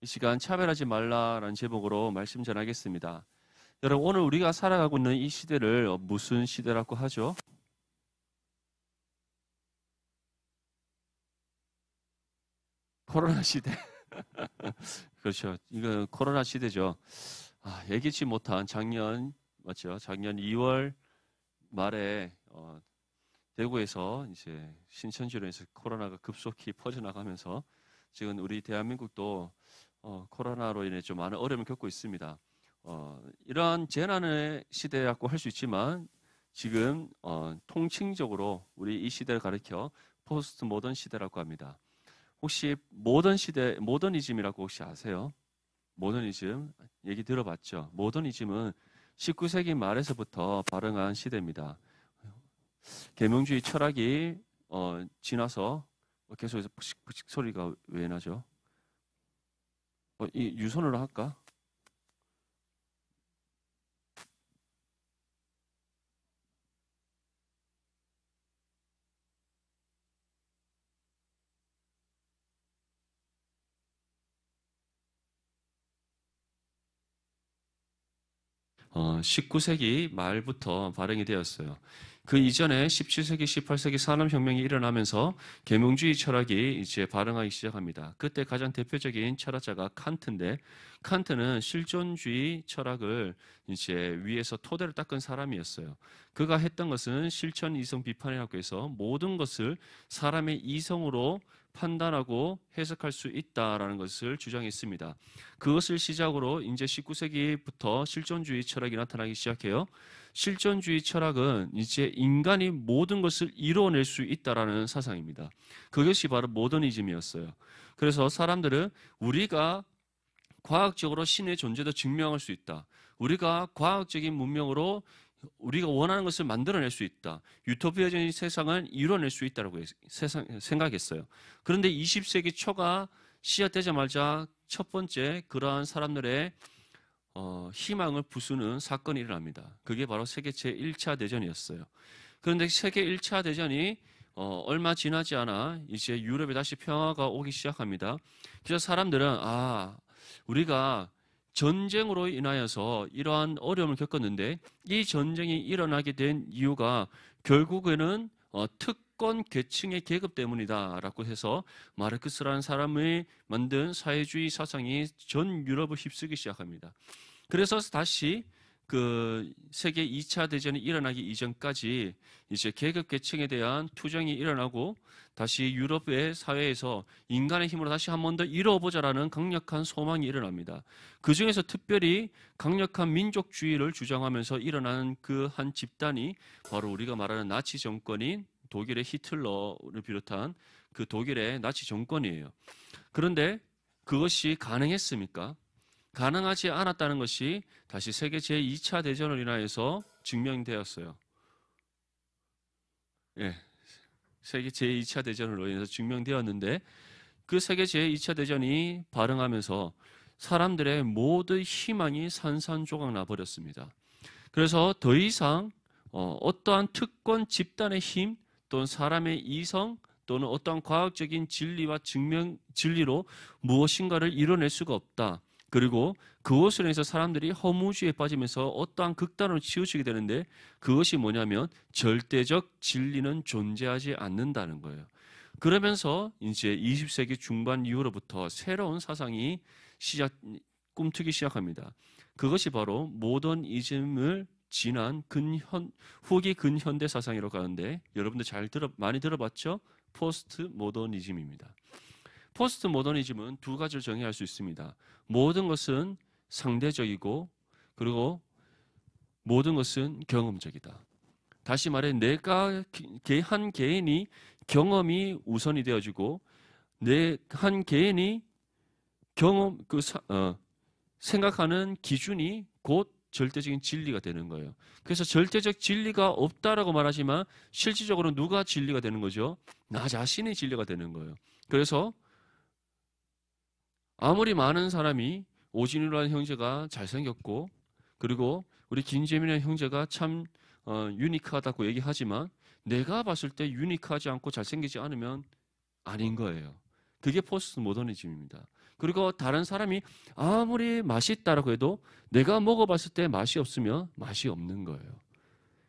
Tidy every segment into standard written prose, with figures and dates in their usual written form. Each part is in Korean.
이 시간 차별하지 말라라는 제목으로 말씀 전하겠습니다. 여러분, 오늘 우리가 살아가고 있는 이 시대를 무슨 시대라고 하죠? 코로나 시대. 그렇죠. 이거 코로나 시대죠. 예기치 못한 작년, 맞죠? 작년 2월 말에 대구에서 이제 신천지로 해서 코로나가 급속히 퍼져나가면서 지금 우리 대한민국도 코로나로 인해 좀 많은 어려움을 겪고 있습니다. 이러한 재난의 시대라고 할 수 있지만 지금 통칭적으로 우리 이 시대를 가리켜 포스트 모던 시대라고 합니다. 혹시 모던 시대, 모더니즘이라고 혹시 아세요? 모더니즘 얘기 들어봤죠? 모더니즘은 19세기 말에서부터 발흥한 시대입니다. 계명주의 철학이 지나서 계속해서 푸식푸식 소리가 왜 나죠? 이 유선으로 할까? 어, 19세기 말부터 발행이 되었어요. 그 이전에 17세기, 18세기 산업혁명이 일어나면서 계몽주의 철학이 이제 발흥하기 시작합니다. 그때 가장 대표적인 철학자가 칸트인데, 칸트는 실존주의 철학을 이제 위에서 토대를 닦은 사람이었어요. 그가 했던 것은 실천 이성 비판이라고 해서 모든 것을 사람의 이성으로 판단하고 해석할 수 있다라는 것을 주장했습니다. 그것을 시작으로 이제 19세기부터 실존주의 철학이 나타나기 시작해요. 실존주의 철학은 이제 인간이 모든 것을 이뤄낼 수 있다라는 사상입니다. 그것이 바로 모더니즘이었어요. 그래서 사람들은 우리가 과학적으로 신의 존재도 증명할 수 있다. 우리가 과학적인 문명으로 우리가 원하는 것을 만들어낼 수 있다. 유토피아적인 세상을 이뤄낼 수 있다고 생각했어요. 그런데 20세기 초가 시작되자마자 첫 번째 그러한 사람들의 희망을 부수는 사건이 일어납니다. 그게 바로 세계 제1차 대전이었어요. 그런데 세계 1차 대전이 얼마 지나지 않아 이제 유럽에 다시 평화가 오기 시작합니다. 그래서 사람들은 우리가 전쟁으로 인하여서 이러한 어려움을 겪었는데 이 전쟁이 일어나게 된 이유가 결국에는 특권 계층의 계급 때문이다라고 해서 마르크스라는 사람이 만든 사회주의 사상이 전 유럽을 휩쓰기 시작합니다. 그래서 다시 그 세계 2차 대전이 일어나기 이전까지 이제 계급 계층에 대한 투쟁이 일어나고 다시 유럽의 사회에서 인간의 힘으로 다시 한 번 더 이뤄보자라는 강력한 소망이 일어납니다. 그 중에서 특별히 강력한 민족주의를 주장하면서 일어나는 그 한 집단이 바로 우리가 말하는 나치 정권인 독일의 히틀러를 비롯한 그 독일의 나치 정권이에요. 그런데 그것이 가능했습니까? 가능하지 않았다는 것이 다시 세계 제2차 대전을 인하여서 증명되었어요. 예, 세계 제2차 대전으로 인해서 증명되었는데 그 세계 제2차 대전이 발흥하면서 사람들의 모든 희망이 산산조각 나버렸습니다. 그래서 더 이상 어떠한 특권 집단의 힘 또는 사람의 이성 또는 어떠한 과학적인 진리와 진리로 무엇인가를 이뤄낼 수가 없다. 그리고 그것으로 인해서 사람들이 허무주의에 빠지면서 어떠한 극단으로 치우치게 되는데 그것이 뭐냐면 절대적 진리는 존재하지 않는다는 거예요. 그러면서 이제 20세기 중반 이후로부터 새로운 사상이 꿈트기 시작합니다. 그것이 바로 모더니즘을 지난 후기 근현대 사상이라고 하는데 여러분들 많이 들어봤죠? 포스트 모더니즘입니다. 포스트 모더니즘은 두 가지를 정의할 수 있습니다. 모든 것은 상대적이고 그리고 모든 것은 경험적이다. 다시 말해 내가 한 개인이 경험이 우선이 되어지고 내 한 개인이 생각하는 기준이 곧 절대적인 진리가 되는 거예요. 그래서 절대적 진리가 없다라고 말하지만 실질적으로 누가 진리가 되는 거죠? 나 자신이 진리가 되는 거예요. 그래서 아무리 많은 사람이 오진우라는 형제가 잘생겼고 그리고 우리 김재민이라는 형제가 참 유니크하다고 얘기하지만 내가 봤을 때 유니크하지 않고 잘생기지 않으면 아닌 거예요. 그게 포스트 모더니즘입니다. 그리고 다른 사람이 아무리 맛있다라고 해도 내가 먹어봤을 때 맛이 없으면 맛이 없는 거예요.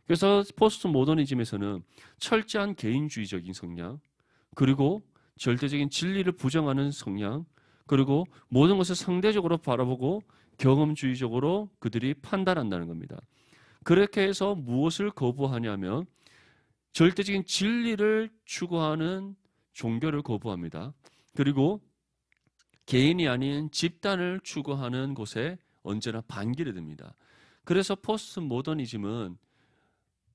그래서 포스트 모더니즘에서는 철저한 개인주의적인 성향, 그리고 절대적인 진리를 부정하는 성향, 그리고 모든 것을 상대적으로 바라보고 경험주의적으로 그들이 판단한다는 겁니다. 그렇게 해서 무엇을 거부하냐면 절대적인 진리를 추구하는 종교를 거부합니다. 그리고 개인이 아닌 집단을 추구하는 곳에 언제나 반기를 듭니다. 그래서 포스트 모더니즘은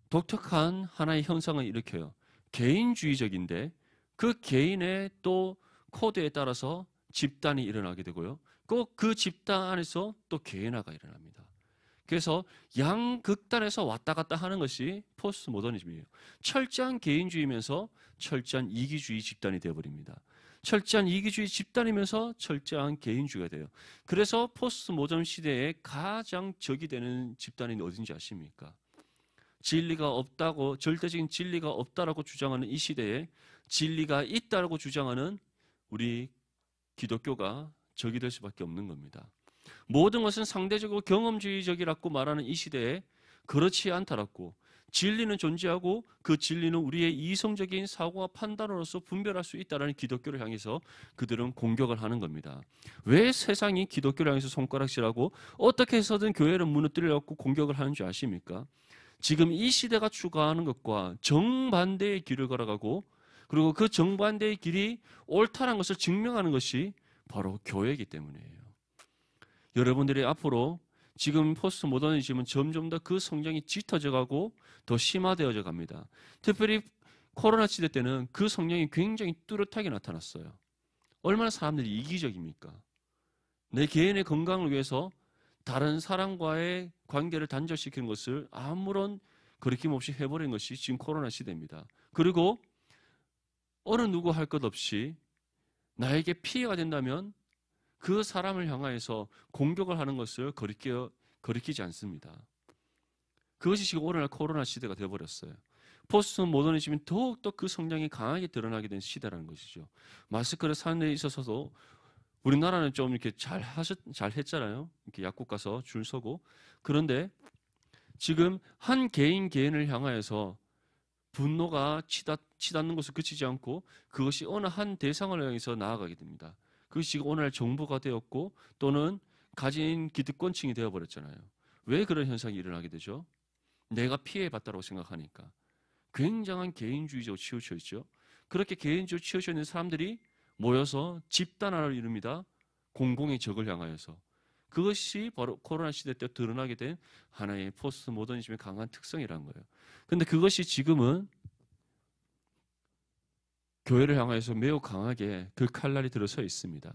독특한 하나의 현상을 일으켜요. 개인주의적인데 그 개인의 또 코드에 따라서 집단이 일어나게 되고요. 꼭 그 집단 안에서 또 개인화가 일어납니다. 그래서 양극단에서 왔다 갔다 하는 것이 포스트 모더니즘이에요. 철저한 개인주의면서 철저한 이기주의 집단이 되어버립니다. 철저한 이기주의 집단이면서 철저한 개인주의가 돼요. 그래서 포스트 모던 시대에 가장 적이 되는 집단이 어딘지 아십니까? 진리가 없다고, 절대적인 진리가 없다라고 주장하는 이 시대에 진리가 있다라고 주장하는 우리 기독교가 적이 될 수밖에 없는 겁니다. 모든 것은 상대적으로 경험주의적이라고 말하는 이 시대에 그렇지 않다라고, 진리는 존재하고 그 진리는 우리의 이성적인 사고와 판단으로서 분별할 수 있다는 기독교를 향해서 그들은 공격을 하는 겁니다. 왜 세상이 기독교를 향해서 손가락질하고 어떻게 해서든 교회를 무너뜨리려고 공격을 하는 줄 아십니까? 지금 이 시대가 추구하는 것과 정반대의 길을 걸어가고, 그리고 그 정반대의 길이 옳다는 것을 증명하는 것이 바로 교회이기 때문이에요. 여러분들이 앞으로 지금 포스트 모더니즘은 점점 더 그 성향이 짙어져 가고 더 심화되어져 갑니다. 특별히 코로나 시대 때는 그 성향이 굉장히 뚜렷하게 나타났어요. 얼마나 사람들이 이기적입니까? 내 개인의 건강을 위해서 다른 사람과의 관계를 단절시키는 것을 아무런 거리낌 없이 해버린 것이 지금 코로나 시대입니다. 그리고 어느 누구 할 것 없이 나에게 피해가 된다면 그 사람을 향하여서 공격을 하는 것을 거리끼지 않습니다. 그것이 지금 오늘날 코로나 시대가 되어버렸어요. 포스트 모더니즘이 더욱더 그 성향이 강하게 드러나게 된 시대라는 것이죠. 마스크를 사는 데 있어서도 우리나라는 좀 이렇게 잘 했잖아요. 이렇게 약국 가서 줄 서고. 그런데 지금 한 개인을 향하여서 분노가 치닫는 것을 그치지 않고 그것이 어느 한 대상을 향해서 나아가게 됩니다. 그것이 지금 오늘날 정부가 되었고 또는 가진 기득권층이 되어버렸잖아요. 왜 그런 현상이 일어나게 되죠? 내가 피해봤다고 생각하니까. 굉장한 개인주의적으로 치우쳐 있죠. 그렇게 개인주의로 치우쳐 있는 사람들이 모여서 집단화를 이룹니다. 공공의 적을 향하여서. 그것이 바로 코로나 시대 때 드러나게 된 하나의 포스트 모더니즘의 강한 특성이라는 거예요. 그런데 그것이 지금은 교회를 향하여서 매우 강하게 그 칼날이 들어서 있습니다.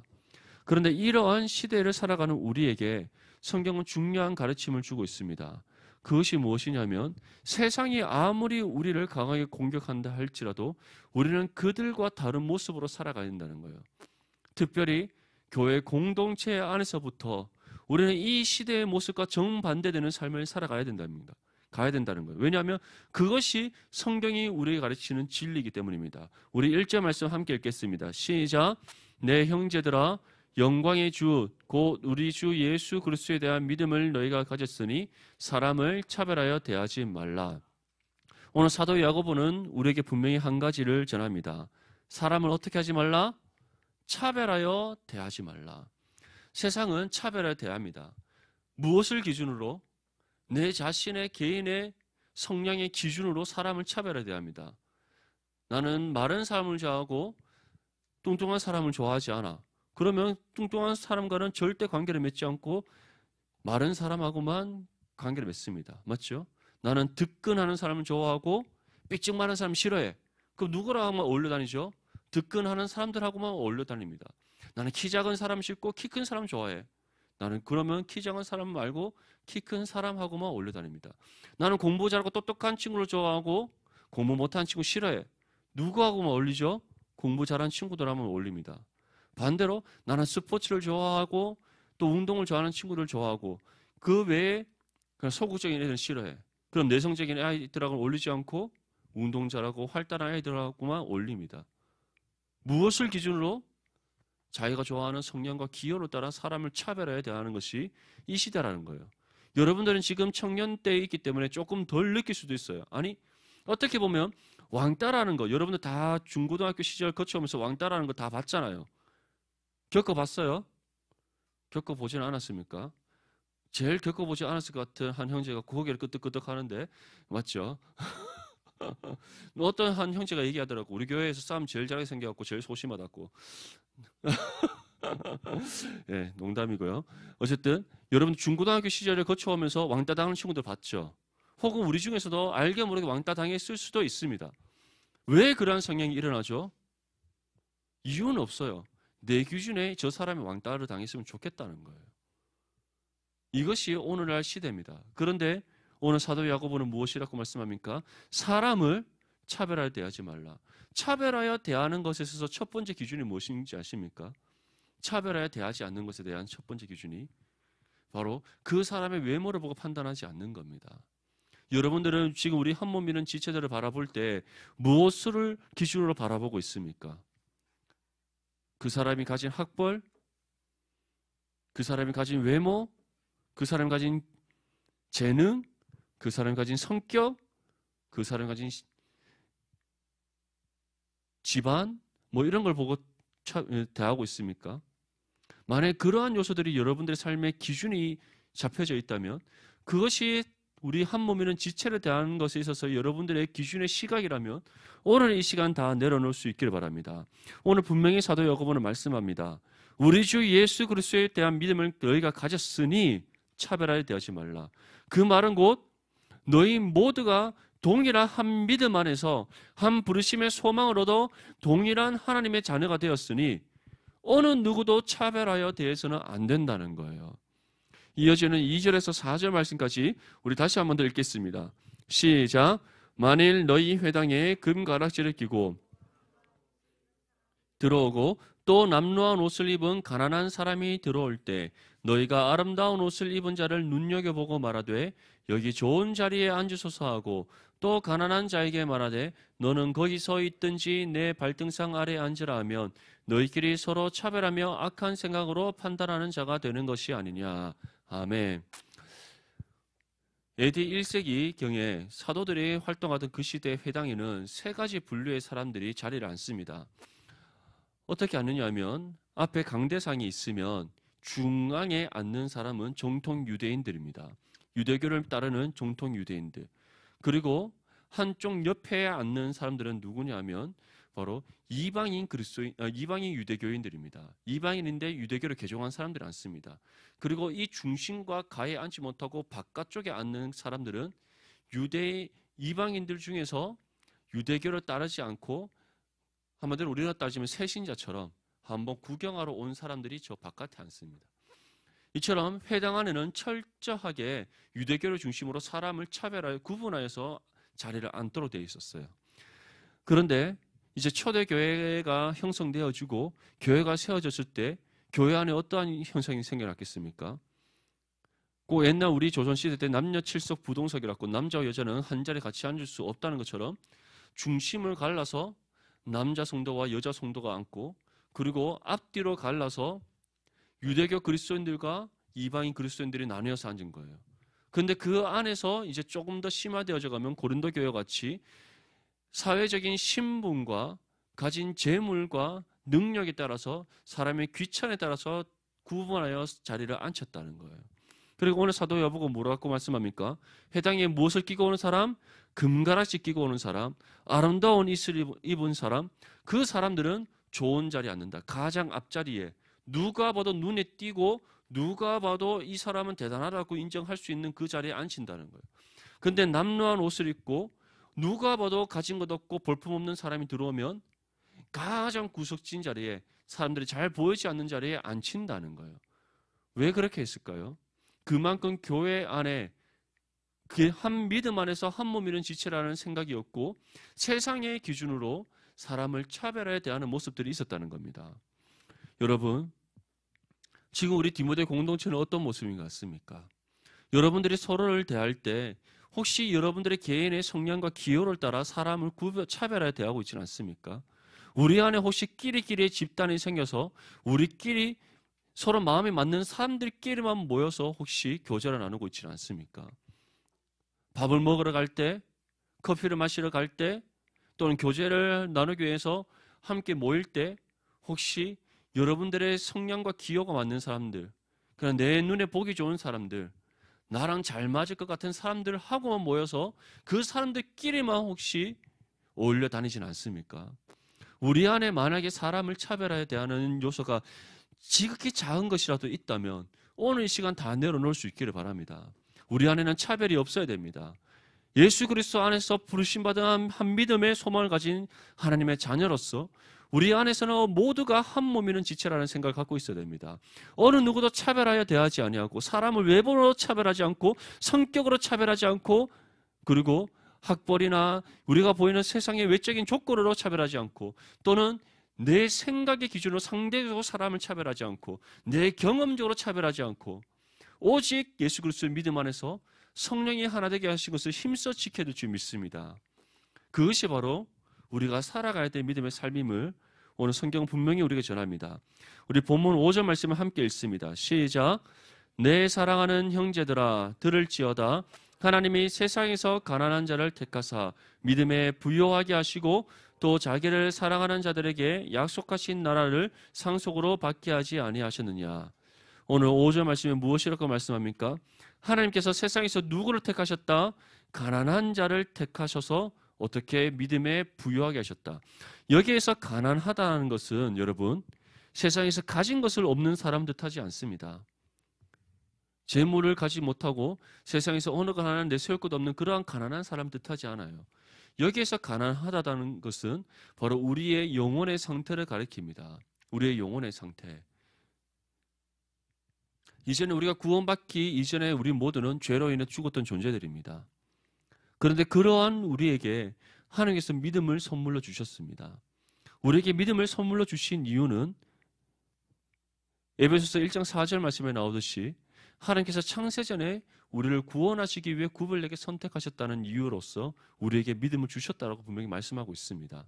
그런데 이러한 시대를 살아가는 우리에게 성경은 중요한 가르침을 주고 있습니다. 그것이 무엇이냐면 세상이 아무리 우리를 강하게 공격한다 할지라도 우리는 그들과 다른 모습으로 살아가야 된다는 거예요. 특별히 교회 공동체 안에서부터 우리는 이 시대의 모습과 정반대되는 삶을 살아가야 된답니다. 가야 된다는 거예요. 왜냐하면 그것이 성경이 우리에게 가르치는 진리이기 때문입니다. 우리 1절 말씀 함께 읽겠습니다. 시작. 내 형제들아 영광의 주 곧 우리 주 예수 그리스도에 대한 믿음을 너희가 가졌으니 사람을 차별하여 대하지 말라. 오늘 사도 야고보는 우리에게 분명히 한 가지를 전합니다. 사람을 어떻게 하지 말라? 차별하여 대하지 말라. 세상은 차별하여 대합니다. 무엇을 기준으로? 내 자신의 개인의 성향의 기준으로 사람을 차별하여 대합니다. 나는 마른 사람을 좋아하고 뚱뚱한 사람을 좋아하지 않아. 그러면 뚱뚱한 사람과는 절대 관계를 맺지 않고 마른 사람하고만 관계를 맺습니다. 맞죠? 나는 득근하는 사람을 좋아하고 삐쩍 마른 사람 싫어해. 그럼 누구랑만 어울려 다니죠? 득근하는 사람들하고만 어울려 다닙니다. 나는 키 작은 사람 싫고 키 큰 사람 좋아해. 나는 그러면 키 작은 사람 말고 키 큰 사람하고만 어울려 다닙니다. 나는 공부 잘하고 똑똑한 친구를 좋아하고 공부 못하는 친구 싫어해. 누구하고만 어울리죠? 공부 잘하는 친구들하고만 어울립니다. 반대로 나는 스포츠를 좋아하고 또 운동을 좋아하는 친구를 좋아하고 그 외에 그냥 소극적인 애들은 싫어해. 그럼 내성적인 아이들하고는 어울리지 않고 운동 잘하고 활달한 아이들하고만 어울립니다. 무엇을 기준으로? 자기가 좋아하는 성향과 기호를 따라 사람을 차별해야 대하는 것이 이 시대라는 거예요. 여러분들은 지금 청년 때에 있기 때문에 조금 덜 느낄 수도 있어요. 아니, 어떻게 보면 왕따라는 거, 여러분들 다 중고등학교 시절 거쳐오면서 왕따라는 거 다 봤잖아요. 겪어봤어요? 겪어보진 않았습니까? 제일 겪어보지 않았을 것 같은 한 형제가 고개를 끄덕끄덕 하는데, 맞죠? 어떤 한 형제가 얘기하더라고. 우리 교회에서 싸움 제일 잘하게 생겨갖고 제일 소심하다고. 예, 농담이고요. 어쨌든 여러분 중고등학교 시절을 거쳐오면서 왕따 당하는 친구들 봤죠? 혹은 우리 중에서도 알게 모르게 왕따 당했을 수도 있습니다. 왜 그러한 성향이 일어나죠? 이유는 없어요. 내 기준에 저 사람이 왕따를 당했으면 좋겠다는 거예요. 이것이 오늘날 시대입니다. 그런데 오늘 사도 야고보는 무엇이라고 말씀합니까? 사람을 차별하여 대하지 말라. 차별하여 대하는 것에 있어서 첫 번째 기준이 무엇인지 아십니까? 차별하여 대하지 않는 것에 대한 첫 번째 기준이 바로 그 사람의 외모를 보고 판단하지 않는 겁니다. 여러분들은 지금 우리 한 몸이는 지체들을 바라볼 때 무엇을 기준으로 바라보고 있습니까? 그 사람이 가진 학벌, 그 사람이 가진 외모, 그 사람이 가진 재능, 그 사람이 가진 성격, 그 사람이 가진 집안, 뭐 이런 걸 보고 대하고 있습니까? 만약에 그러한 요소들이 여러분들의 삶의 기준이 잡혀져 있다면 그것이 우리 한 몸이는 지체를 대하는 것에 있어서 여러분들의 기준의 시각이라면 오늘 이 시간 다 내려놓을 수 있기를 바랍니다. 오늘 분명히 사도 야고보는 말씀합니다. 우리 주 예수 그리스도에 대한 믿음을 너희가 가졌으니 차별하여 대하지 말라. 그 말은 곧 너희 모두가 동일한 한 믿음 안에서 한 부르심의 소망을 얻어 동일한 하나님의 자녀가 되었으니 어느 누구도 차별하여 대해서는 안 된다는 거예요. 이어지는 2절에서 4절 말씀까지 우리 다시 한 번 더 읽겠습니다. 시작. 만일 너희 회당에 금가락지를 끼고 들어오고 또 남루한 옷을 입은 가난한 사람이 들어올 때 너희가 아름다운 옷을 입은 자를 눈여겨보고 말하되 여기 좋은 자리에 앉으소서 하고 또 가난한 자에게 말하되 너는 거기 서 있든지 내 발등상 아래 앉으라 하면 너희끼리 서로 차별하며 악한 생각으로 판단하는 자가 되는 것이 아니냐. 아멘. AD 1세기경에 사도들이 활동하던 그 시대의 회당에는 세 가지 분류의 사람들이 자리를 앉습니다. 어떻게 앉느냐 하면 앞에 강대상이 있으면 중앙에 앉는 사람은 정통 유대인들입니다. 유대교를 따르는 정통 유대인들. 그리고 한쪽 옆에 앉는 사람들은 누구냐 하면 바로 이방인 유대교인들입니다. 이방인인데 유대교를 개종한 사람들이 앉습니다. 그리고 이 중심과 가에 앉지 못하고 바깥쪽에 앉는 사람들은 이방인들 중에서 유대교를 따르지 않고 한마디로 우리가 따지면 새신자처럼 한번 구경하러 온 사람들이 저 바깥에 앉습니다. 이처럼 회당 안에는 철저하게 유대교를 중심으로 사람을 차별하여 구분하여서 자리를 앉도록 되어 있었어요. 그런데 이제 초대교회가 형성되어지고 교회가 세워졌을 때 교회 안에 어떠한 현상이 생겨났겠습니까? 그 옛날 우리 조선시대 때 남녀 칠석 부동석이라고 남자와 여자는 한 자리에 같이 앉을 수 없다는 것처럼 중심을 갈라서 남자 성도와 여자 성도가 앉고 그리고 앞뒤로 갈라서 유대교 그리스도인들과 이방인 그리스도인들이 나뉘어서 앉은 거예요. 그런데 그 안에서 이제 조금 더 심화되어져 가면 고린도 교회 같이 사회적인 신분과 가진 재물과 능력에 따라서 사람의 귀천에 따라서 구분하여 자리를 앉혔다는 거예요. 그리고 오늘 사도 야고보가 뭐라고 말씀합니까? 회당에 무엇을 끼고 오는 사람? 금가락지 끼고 오는 사람, 아름다운 옷을 입은 사람, 그 사람들은 좋은 자리에 앉는다. 가장 앞자리에 누가 봐도 눈에 띄고 누가 봐도 이 사람은 대단하다고 인정할 수 있는 그 자리에 앉힌다는 거예요. 그런데 남루한 옷을 입고 누가 봐도 가진 것 없고 볼품없는 사람이 들어오면 가장 구석진 자리에 사람들이 잘 보이지 않는 자리에 앉힌다는 거예요. 왜 그렇게 했을까요? 그만큼 교회 안에 그 한 믿음 안에서 한 몸이는 지체라는 생각이었고 세상의 기준으로 사람을 차별하여 대하는 모습들이 있었다는 겁니다. 여러분, 지금 우리 디모데 공동체는 어떤 모습인 것 같습니까? 여러분들이 서로를 대할 때 혹시 여러분들의 개인의 성향과 기호를 따라 사람을 차별하여 대하고 있지는 않습니까? 우리 안에 혹시 끼리끼리의 집단이 생겨서 우리끼리 서로 마음에 맞는 사람들끼리만 모여서 혹시 교제를 나누고 있지는 않습니까? 밥을 먹으러 갈 때, 커피를 마시러 갈 때, 또는 교제를 나누기 위해서 함께 모일 때 혹시 여러분들의 성향과 기호가 맞는 사람들, 그냥 내 눈에 보기 좋은 사람들, 나랑 잘 맞을 것 같은 사람들하고만 모여서 그 사람들끼리만 혹시 어울려 다니진 않습니까? 우리 안에 만약에 사람을 차별하여 대하는 요소가 지극히 작은 것이라도 있다면 오늘 이 시간 다 내려놓을 수 있기를 바랍니다. 우리 안에는 차별이 없어야 됩니다. 예수 그리스도 안에서 부르심받은 한 믿음의 소망을 가진 하나님의 자녀로서 우리 안에서는 모두가 한 몸이는 지체라는 생각을 갖고 있어야 됩니다. 어느 누구도 차별하여 대하지 아니하고 사람을 외모로 차별하지 않고 성격으로 차별하지 않고 그리고 학벌이나 우리가 보이는 세상의 외적인 조건으로 차별하지 않고 또는 내 생각의 기준으로 상대적으로 사람을 차별하지 않고 내 경험적으로 차별하지 않고 오직 예수 그리스도의 믿음 안에서 성령이 하나 되게 하신 것을 힘써 지켜줄 줄 믿습니다. 그것이 바로 우리가 살아가야 될 믿음의 삶임을 오늘 성경은 분명히 우리에게 전합니다. 우리 본문 5절 말씀을 함께 읽습니다. 시작. 내 사랑하는 형제들아 들을지어다. 하나님이 세상에서 가난한 자를 택하사 믿음에 부요하게 하시고 또 자기를 사랑하는 자들에게 약속하신 나라를 상속으로 받게 하지 아니하셨느냐. 오늘 5절 말씀에 무엇이라고 말씀합니까? 하나님께서 세상에서 누구를 택하셨다? 가난한 자를 택하셔서 어떻게 믿음에 부유하게 하셨다. 여기에서 가난하다는 것은 여러분 세상에서 가진 것을 없는 사람 뜻하지 않습니다. 재물을 가지 못하고 세상에서 어느 것 하나 내세울 것 없는 그러한 가난한 사람 뜻하지 않아요. 여기에서 가난하다는 것은 바로 우리의 영혼의 상태를 가리킵니다. 우리의 영혼의 상태. 이전에 우리가 구원받기 이전에 우리 모두는 죄로 인해 죽었던 존재들입니다. 그런데 그러한 우리에게 하나님께서 믿음을 선물로 주셨습니다. 우리에게 믿음을 선물로 주신 이유는 에베소서 1장 4절 말씀에 나오듯이 하나님께서 창세전에 우리를 구원하시기 위해 구별되게 선택하셨다는 이유로서 우리에게 믿음을 주셨다라고 분명히 말씀하고 있습니다.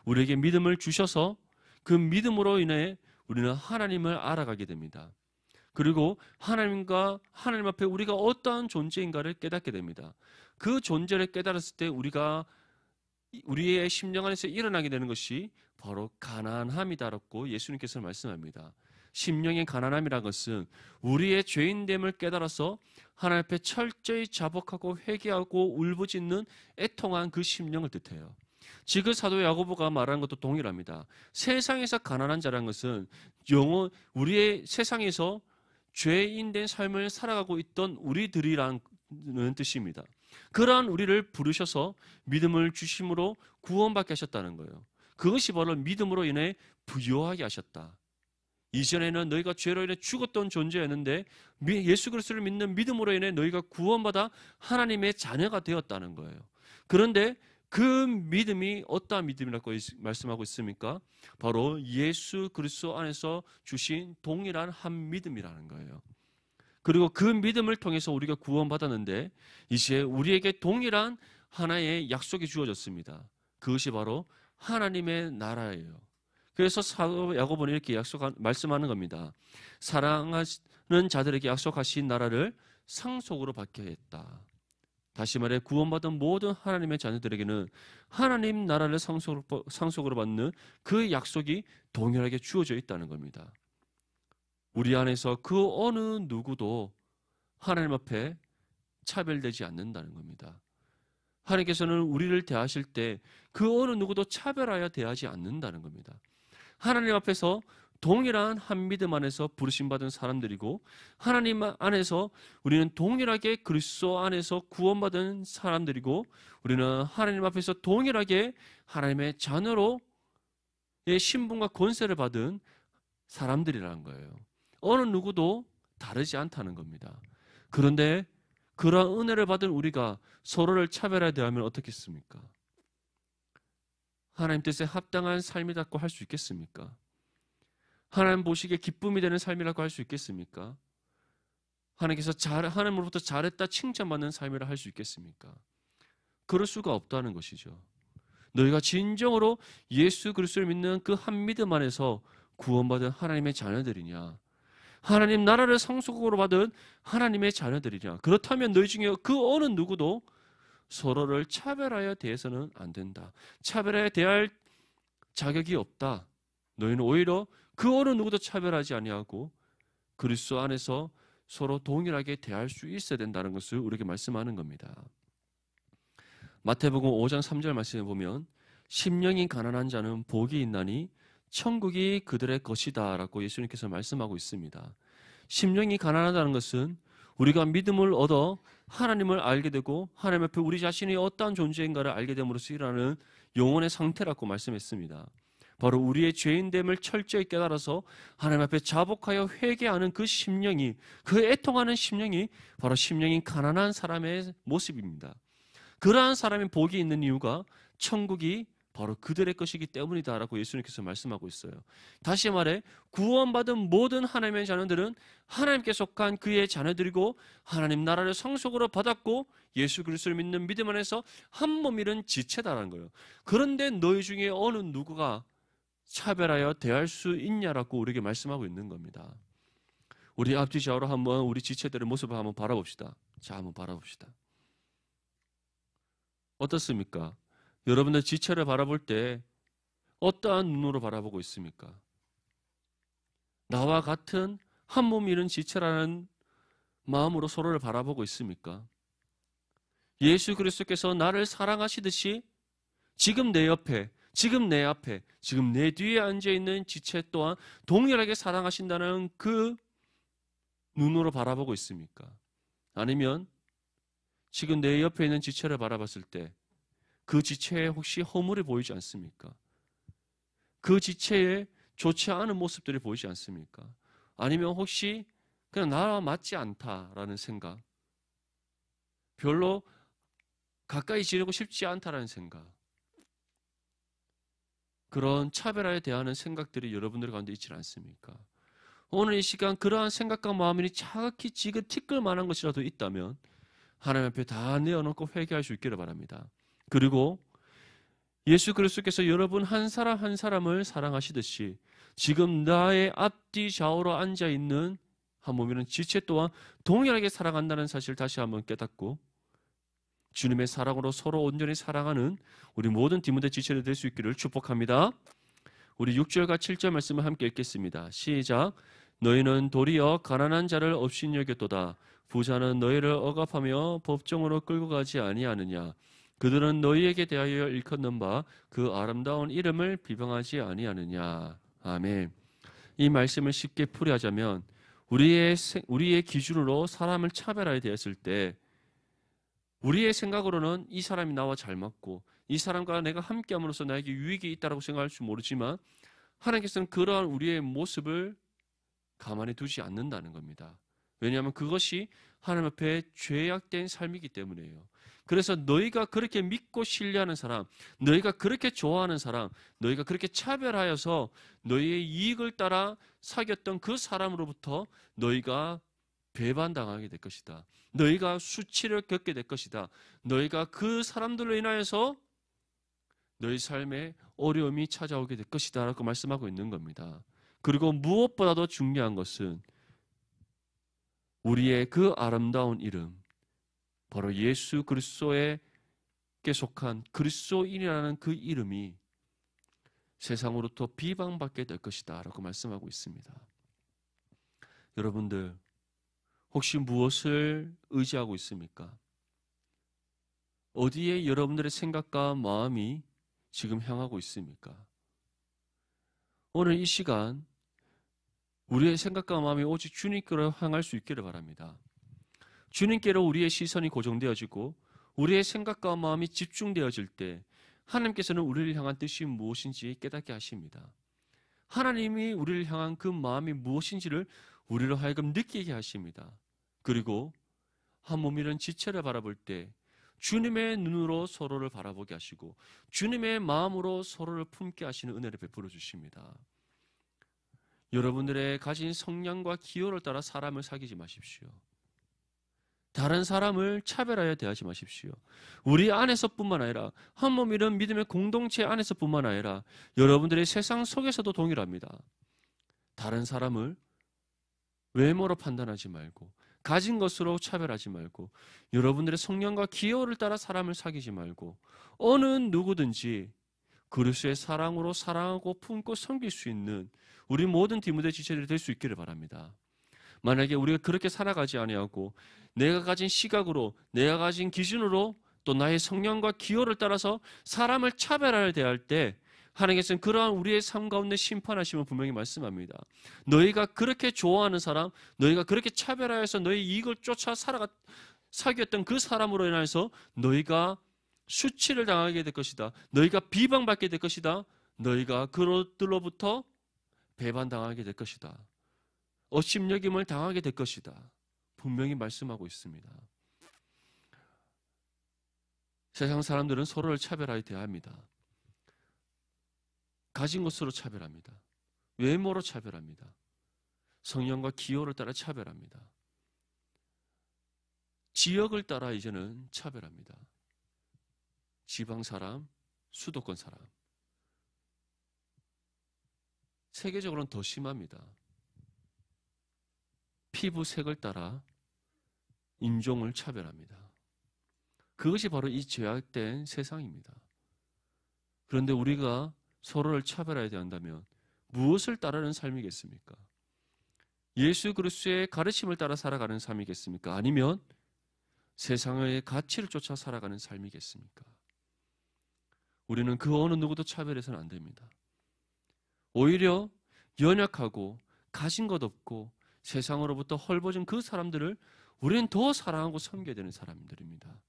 우리에게 믿음을 주셔서 그 믿음으로 인해 우리는 하나님을 알아가게 됩니다. 그리고 하나님과 하나님 앞에 우리가 어떠한 존재인가를 깨닫게 됩니다. 그 존재를 깨달았을 때 우리가 우리의 심령 안에서 일어나게 되는 것이 바로 가난함이다라고 예수님께서 말씀합니다. 심령의 가난함이라는 것은 우리의 죄인됨을 깨달아서 하나님 앞에 철저히 자복하고 회개하고 울부짖는 애통한 그 심령을 뜻해요. 지금 사도 야고보가 말하는 것도 동일합니다. 세상에서 가난한 자라는 것은 우리의 세상에서 죄인된 삶을 살아가고 있던 우리들이라는 뜻입니다. 그러한 우리를 부르셔서 믿음을 주심으로 구원받게 하셨다는 거예요. 그것이 바로 믿음으로 인해 부요하게 하셨다. 이전에는 너희가 죄로 인해 죽었던 존재였는데 예수 그리스도를 믿는 믿음으로 인해 너희가 구원받아 하나님의 자녀가 되었다는 거예요. 그런데 그 믿음이 어떠한 믿음이라고 말씀하고 있습니까? 바로 예수 그리스도 안에서 주신 동일한 한 믿음이라는 거예요. 그리고 그 믿음을 통해서 우리가 구원받았는데 이제 우리에게 동일한 하나의 약속이 주어졌습니다. 그것이 바로 하나님의 나라예요. 그래서 사도 야고보는 이렇게 말씀하는 겁니다. 사랑하는 자들에게 약속하신 나라를 상속으로 받게 했다. 다시 말해 구원받은 모든 하나님의 자녀들에게는 하나님 나라를 상속으로 받는 그 약속이 동일하게 주어져 있다는 겁니다. 우리 안에서 그 어느 누구도 하나님 앞에 차별되지 않는다는 겁니다. 하나님께서는 우리를 대하실 때 그 어느 누구도 차별하여 대하지 않는다는 겁니다. 하나님 앞에서 동일한 한 믿음 안에서 부르심받은 사람들이고 하나님 안에서 우리는 동일하게 그리스도 안에서 구원받은 사람들이고 우리는 하나님 앞에서 동일하게 하나님의 자녀로의 신분과 권세를 받은 사람들이라는 거예요. 어느 누구도 다르지 않다는 겁니다. 그런데 그러한 은혜를 받은 우리가 서로를 차별하여 대하면 어떻겠습니까? 하나님 뜻에 합당한 삶이라고 할 수 있겠습니까? 하나님 보시기에 기쁨이 되는 삶이라고 할 수 있겠습니까? 하나님께서 하나님으로부터 잘했다 칭찬받는 삶이라 할 수 있겠습니까? 그럴 수가 없다는 것이죠. 너희가 진정으로 예수 그리스도를 믿는 그 한 믿음 안에서 구원받은 하나님의 자녀들이냐? 하나님 나라를 상속으로 받은 하나님의 자녀들이냐? 그렇다면 너희 중에 그 어느 누구도 서로를 차별하여 대해서는 안 된다. 차별하여 대할 자격이 없다. 너희는 오히려 그 어느 누구도 차별하지 아니하고 그리스도 안에서 서로 동일하게 대할 수 있어야 된다는 것을 우리에게 말씀하는 겁니다. 마태복음 5장 3절 말씀에 보면 심령이 가난한 자는 복이 있나니 천국이 그들의 것이다 라고 예수님께서 말씀하고 있습니다. 심령이 가난하다는 것은 우리가 믿음을 얻어 하나님을 알게 되고 하나님 앞에 우리 자신이 어떠한 존재인가를 알게 됨으로써 일어나는 영혼의 상태라고 말씀했습니다. 바로 우리의 죄인됨을 철저히 깨달아서 하나님 앞에 자복하여 회개하는 그 심령이, 그 애통하는 심령이 바로 심령이 가난한 사람의 모습입니다. 그러한 사람이 복이 있는 이유가 천국이 바로 그들의 것이기 때문이다라고 예수님께서 말씀하고 있어요. 다시 말해 구원받은 모든 하나님의 자녀들은 하나님께 속한 그의 자녀들이고 하나님 나라를 상속으로 받았고 예수 그리스도를 믿는 믿음 안에서 한 몸 이룬 지체다라는 거예요. 그런데 너희 중에 어느 누구가 차별하여 대할 수 있냐라고 우리에게 말씀하고 있는 겁니다. 우리 앞뒤 좌우로 한번 우리 지체들의 모습을 한번 바라봅시다. 자, 한번 바라봅시다. 어떻습니까? 여러분들 지체를 바라볼 때 어떠한 눈으로 바라보고 있습니까? 나와 같은 한 몸 이룬 지체라는 마음으로 서로를 바라보고 있습니까? 예수 그리스도께서 나를 사랑하시듯이 지금 내 옆에, 지금 내 앞에, 지금 내 뒤에 앉아있는 지체 또한 동일하게 사랑하신다는 그 눈으로 바라보고 있습니까? 아니면 지금 내 옆에 있는 지체를 바라봤을 때 그 지체에 혹시 허물이 보이지 않습니까? 그 지체에 좋지 않은 모습들이 보이지 않습니까? 아니면 혹시 그냥 나와 맞지 않다라는 생각, 별로 가까이 지내고 싶지 않다라는 생각, 그런 차별화에 대한 생각들이 여러분들 가운데 있지 않습니까? 오늘 이 시간 그러한 생각과 마음이 차갑게 지긋티끌 만한 것이라도 있다면 하나님 앞에 다 내어놓고 회개할 수 있기를 바랍니다. 그리고 예수 그리스도께서 여러분 한 사람 한 사람을 사랑하시듯이 지금 나의 앞뒤 좌우로 앉아있는 한 몸이는 지체 또한 동일하게 사랑한다는 사실을 다시 한번 깨닫고 주님의 사랑으로 서로 온전히 사랑하는 우리 모든 디모데 지체를 될 수 있기를 축복합니다. 우리 6절과 7절 말씀을 함께 읽겠습니다. 시작. 너희는 도리어 가난한 자를 없인 여겼도다. 부자는 너희를 억압하며 법정으로 끌고 가지 아니하느냐. 그들은 너희에게 대하여 일컫는 바 그 아름다운 이름을 비방하지 아니하느냐. 아멘. 이 말씀을 쉽게 풀이하자면 우리의 기준으로 사람을 차별하게 되었을 때 우리의 생각으로는 이 사람이 나와 잘 맞고 이 사람과 내가 함께함으로써 나에게 유익이 있다고 생각할 줄 모르지만 하나님께서는 그러한 우리의 모습을 가만히 두지 않는다는 겁니다. 왜냐하면 그것이 하나님 앞에 죄악된 삶이기 때문이에요. 그래서 너희가 그렇게 믿고 신뢰하는 사람, 너희가 그렇게 좋아하는 사람, 너희가 그렇게 차별하여서 너희의 이익을 따라 사귀었던 그 사람으로부터 너희가 배반당하게 될 것이다. 너희가 수치를 겪게 될 것이다. 너희가 그 사람들로 인하여서 너희 삶에 어려움이 찾아오게 될 것이다 라고 말씀하고 있는 겁니다. 그리고 무엇보다도 중요한 것은 우리의 그 아름다운 이름, 바로 예수 그리스도에게 속한 그리스도인이라는 그 이름이 세상으로부터 비방받게 될 것이다 라고 말씀하고 있습니다. 여러분들 혹시 무엇을 의지하고 있습니까? 어디에 여러분들의 생각과 마음이 지금 향하고 있습니까? 오늘 이 시간 우리의 생각과 마음이 오직 주님께로 향할 수 있기를 바랍니다. 주님께로 우리의 시선이 고정되어지고 우리의 생각과 마음이 집중되어질 때 하나님께서는 우리를 향한 뜻이 무엇인지 깨닫게 하십니다. 하나님이 우리를 향한 그 마음이 무엇인지를 우리로 하여금 느끼게 하십니다. 그리고 한 몸이란 지체를 바라볼 때 주님의 눈으로 서로를 바라보게 하시고 주님의 마음으로 서로를 품게 하시는 은혜를 베풀어 주십니다. 여러분들의 가진 성향과 기호를 따라 사람을 사귀지 마십시오. 다른 사람을 차별하여 대하지 마십시오. 우리 안에서뿐만 아니라 한 몸이란 믿음의 공동체 안에서뿐만 아니라 여러분들의 세상 속에서도 동일합니다. 다른 사람을 외모로 판단하지 말고, 가진 것으로 차별하지 말고, 여러분들의 성령과 기호를 따라 사람을 사귀지 말고, 어느 누구든지 그리스도의 사랑으로 사랑하고 품고 섬길 수 있는 우리 모든 디모데 지체들이 될 수 있기를 바랍니다. 만약에 우리가 그렇게 살아가지 아니하고 내가 가진 시각으로, 내가 가진 기준으로, 또 나의 성령과 기호를 따라서 사람을 차별하여 대할 때 하나님께서는 그러한 우리의 삶 가운데 심판하심을 분명히 말씀합니다. 너희가 그렇게 좋아하는 사람, 너희가 그렇게 차별하여서 너희 이익을 쫓아 사귀었던 그 사람으로 인해서 너희가 수치를 당하게 될 것이다. 너희가 비방받게 될 것이다. 너희가 그들로부터 배반당하게 될 것이다. 업심여김을 당하게 될 것이다. 분명히 말씀하고 있습니다. 세상 사람들은 서로를 차별하여 대합니다. 가진 것으로 차별합니다. 외모로 차별합니다. 성령과 기호를 따라 차별합니다. 지역을 따라 이제는 차별합니다. 지방 사람, 수도권 사람. 세계적으로는 더 심합니다. 피부색을 따라 인종을 차별합니다. 그것이 바로 이 죄악된 세상입니다. 그런데 우리가 서로를 차별해야 한다면 무엇을 따르는 삶이겠습니까? 예수 그리스도의 가르침을 따라 살아가는 삶이겠습니까? 아니면 세상의 가치를 쫓아 살아가는 삶이겠습니까? 우리는 그 어느 누구도 차별해서는 안 됩니다. 오히려 연약하고 가진 것 없고 세상으로부터 헐벗은 그 사람들을 우리는 더 사랑하고 섬겨야 되는 사람들입니다.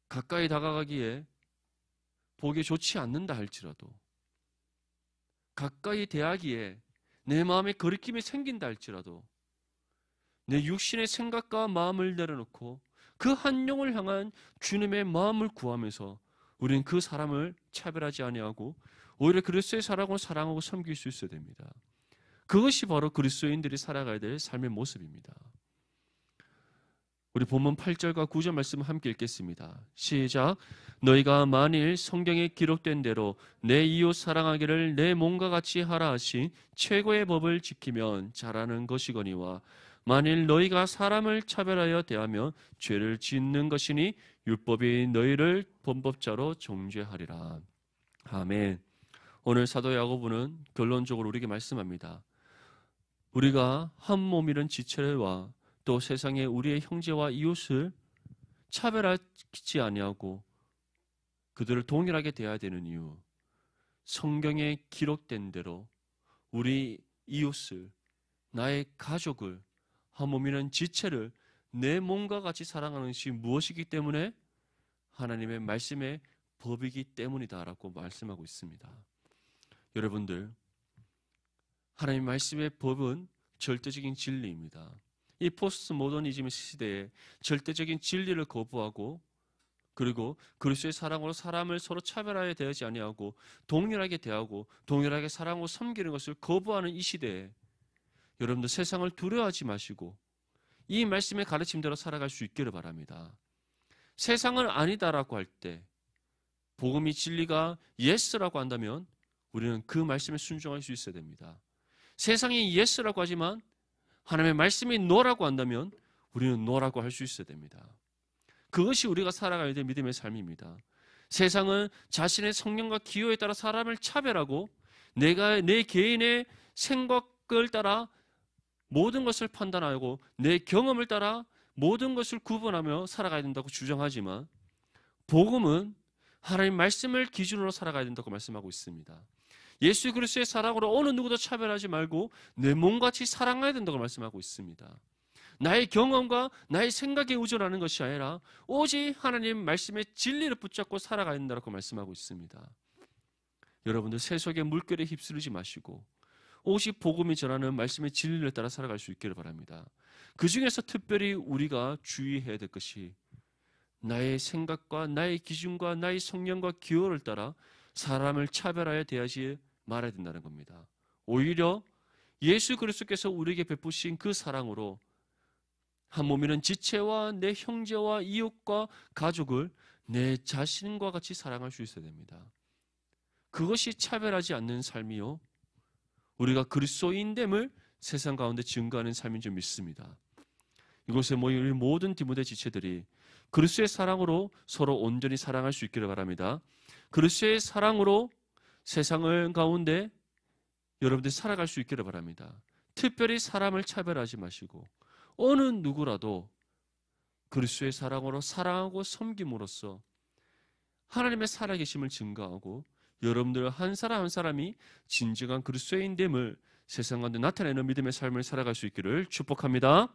가까이 다가가기에 보기 좋지 않는다 할지라도, 가까이 대하기에 내 마음에 거리낌이 생긴다 할지라도, 내 육신의 생각과 마음을 내려놓고 그 한 영을 향한 주님의 마음을 구하면서 우리는 그 사람을 차별하지 아니하고 오히려 그리스도의 사랑으로 사랑하고 섬길 수 있어야 됩니다. 그것이 바로 그리스도인들이 살아가야 될 삶의 모습입니다. 우리 본문 8절과 9절 말씀을 함께 읽겠습니다. 시작. 너희가 만일 성경에 기록된 대로 내 이웃 사랑하기를 내 몸과 같이 하라 하신 최고의 법을 지키면 잘하는 것이거니와 만일 너희가 사람을 차별하여 대하면 죄를 짓는 것이니 율법이 너희를 범법자로 정죄하리라. 아멘. 오늘 사도 야고보는 결론적으로 우리에게 말씀합니다. 우리가 한 몸이란 지체와 또 세상에 우리의 형제와 이웃을 차별하지 아니하고 그들을 동일하게 대해야 되는 이유, 성경에 기록된 대로 우리 이웃을, 나의 가족을, 한 몸이란 지체를 내 몸과 같이 사랑하는 것이 무엇이기 때문에? 하나님의 말씀의 법이기 때문이다라고 말씀하고 있습니다. 여러분들, 하나님 말씀의 법은 절대적인 진리입니다. 이 포스트 모더니즘 시대에 절대적인 진리를 거부하고 그리고 그리스도의 사랑으로 사람을 서로 차별하여 대하지 아니하고 동일하게 대하고 동일하게 사랑하고 섬기는 것을 거부하는 이 시대에 여러분들 세상을 두려워하지 마시고 이 말씀의 가르침대로 살아갈 수 있기를 바랍니다. 세상을 아니다라고 할 때 복음이 진리가 예스라고 한다면 우리는 그 말씀에 순종할 수 있어야 됩니다. 세상이 예스라고 하지만 하나님의 말씀이 노라고 한다면 우리는 노라고 할 수 있어야 됩니다. 그것이 우리가 살아가야 될 믿음의 삶입니다. 세상은 자신의 성령과 기호에 따라 사람을 차별하고 내가 내 개인의 생각을 따라 모든 것을 판단하고 내 경험을 따라 모든 것을 구분하며 살아가야 된다고 주장하지만 복음은 하나님 말씀을 기준으로 살아가야 된다고 말씀하고 있습니다. 예수 그리스도의 사랑으로 어느 누구도 차별하지 말고 내 몸같이 사랑해야 된다고 말씀하고 있습니다. 나의 경험과 나의 생각에 의존하는 것이 아니라 오직 하나님 말씀의 진리를 붙잡고 살아가야 된다고 말씀하고 있습니다. 여러분들 세속의 물결에 휩쓸리지 마시고 오직 복음이 전하는 말씀의 진리를 따라 살아갈 수 있기를 바랍니다. 그 중에서 특별히 우리가 주의해야 될 것이 나의 생각과 나의 기준과 나의 성령과 기호를 따라 사람을 차별하여 대하지 말아야 된다는 겁니다. 오히려 예수 그리스도께서 우리에게 베푸신 그 사랑으로 한 몸이는 지체와 내 형제와 이웃과 가족을 내 자신과 같이 사랑할 수 있어야 됩니다. 그것이 차별하지 않는 삶이요, 우리가 그리스도인됨을 세상 가운데 증거하는 삶인 줄 믿습니다. 이곳에 모인 우리 모든 디모데 지체들이 그리스도의 사랑으로 서로 온전히 사랑할 수 있기를 바랍니다. 그리스도의 사랑으로 세상을 가운데 여러분들이 살아갈 수 있기를 바랍니다. 특별히 사람을 차별하지 마시고 어느 누구라도 그리스도의 사랑으로 사랑하고 섬김으로써 하나님의 살아계심을 증거하고 여러분들 한 사람 한 사람이 진정한 그리스도인됨을 세상 가운데 나타내는 믿음의 삶을 살아갈 수 있기를 축복합니다.